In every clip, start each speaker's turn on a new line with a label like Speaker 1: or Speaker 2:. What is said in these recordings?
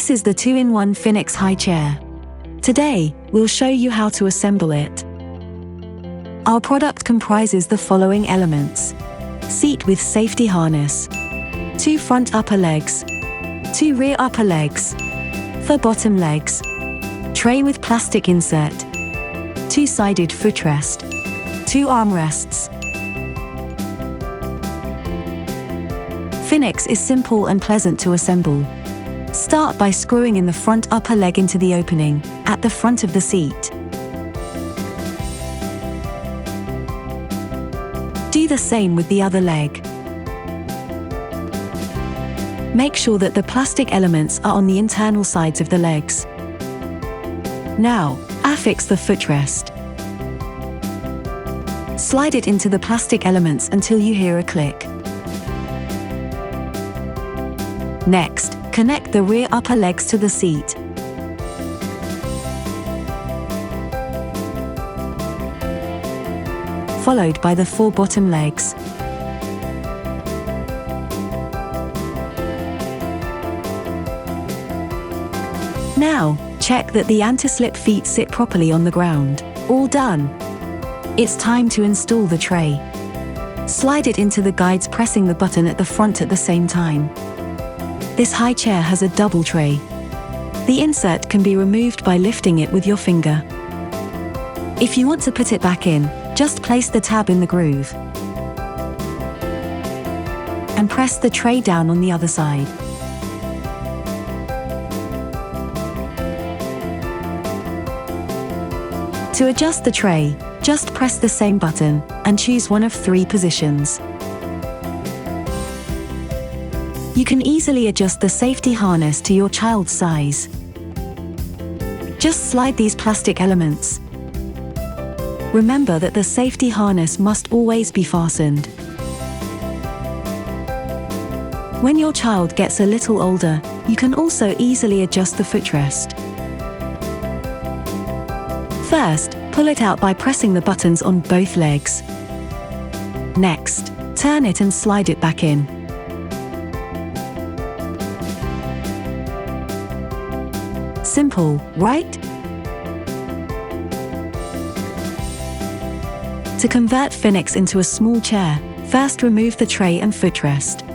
Speaker 1: This is the 2-in-1 FINIX high chair. Today, we'll show you how to assemble it. Our product comprises the following elements: seat with safety harness, 2 front upper legs, 2 rear upper legs, 4 bottom legs, tray with plastic insert, 2-sided footrest, 2 armrests. FINIX is simple and pleasant to assemble. Start by screwing in the front upper leg into the opening at the front of the seat. Do the same with the other leg. Make sure that the plastic elements are on the internal sides of the legs. Now, affix the footrest. Slide it into the plastic elements until you hear a click. Next, connect the rear upper legs to the seat. Followed by the 4 bottom legs. Now, check that the anti-slip feet sit properly on the ground. All done. It's time to install the tray. Slide it into the guides, pressing the button at the front at the same time. This high chair has a double tray. The insert can be removed by lifting it with your finger. If you want to put it back in, just place the tab in the groove and press the tray down on the other side. To adjust the tray, just press the same button and choose one of 3 positions. You can easily adjust the safety harness to your child's size. Just slide these plastic elements. Remember that the safety harness must always be fastened. When your child gets a little older, you can also easily adjust the footrest. First, pull it out by pressing the buttons on both legs. Next, turn it and slide it back in. Simple, right? To convert FINIX into a small chair, first remove the tray and footrest.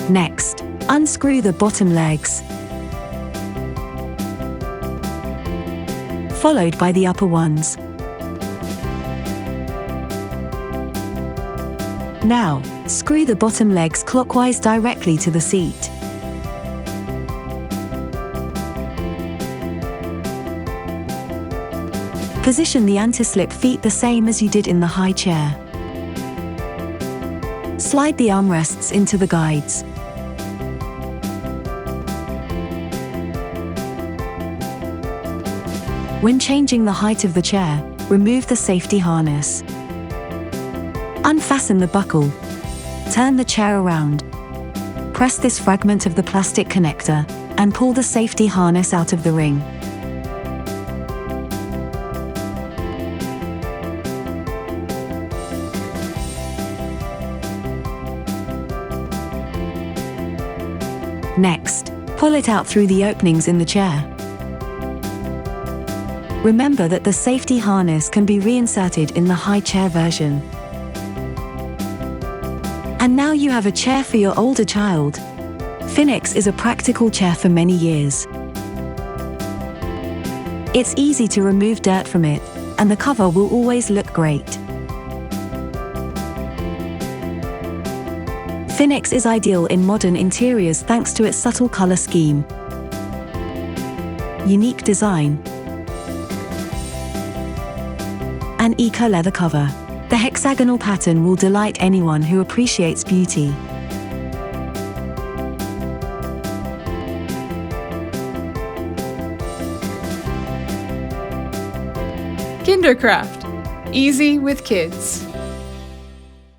Speaker 1: Next, unscrew the bottom legs, followed by the upper ones. Now, screw the bottom legs clockwise directly to the seat. Position the anti-slip feet the same as you did in the high chair. Slide the armrests into the guides. When changing the height of the chair, remove the safety harness. Unfasten the buckle. Turn the chair around. Press this fragment of the plastic connector and pull the safety harness out of the ring. Next, pull it out through the openings in the chair. Remember that the safety harness can be reinserted in the high chair version. And now you have a chair for your older child. FINIX is a practical chair for many years. It's easy to remove dirt from it, and the cover will always look great. FINIX is ideal in modern interiors thanks to its subtle color scheme, unique design, and eco-leather cover. The hexagonal pattern will delight anyone who appreciates beauty.
Speaker 2: Kinderkraft, easy with kids.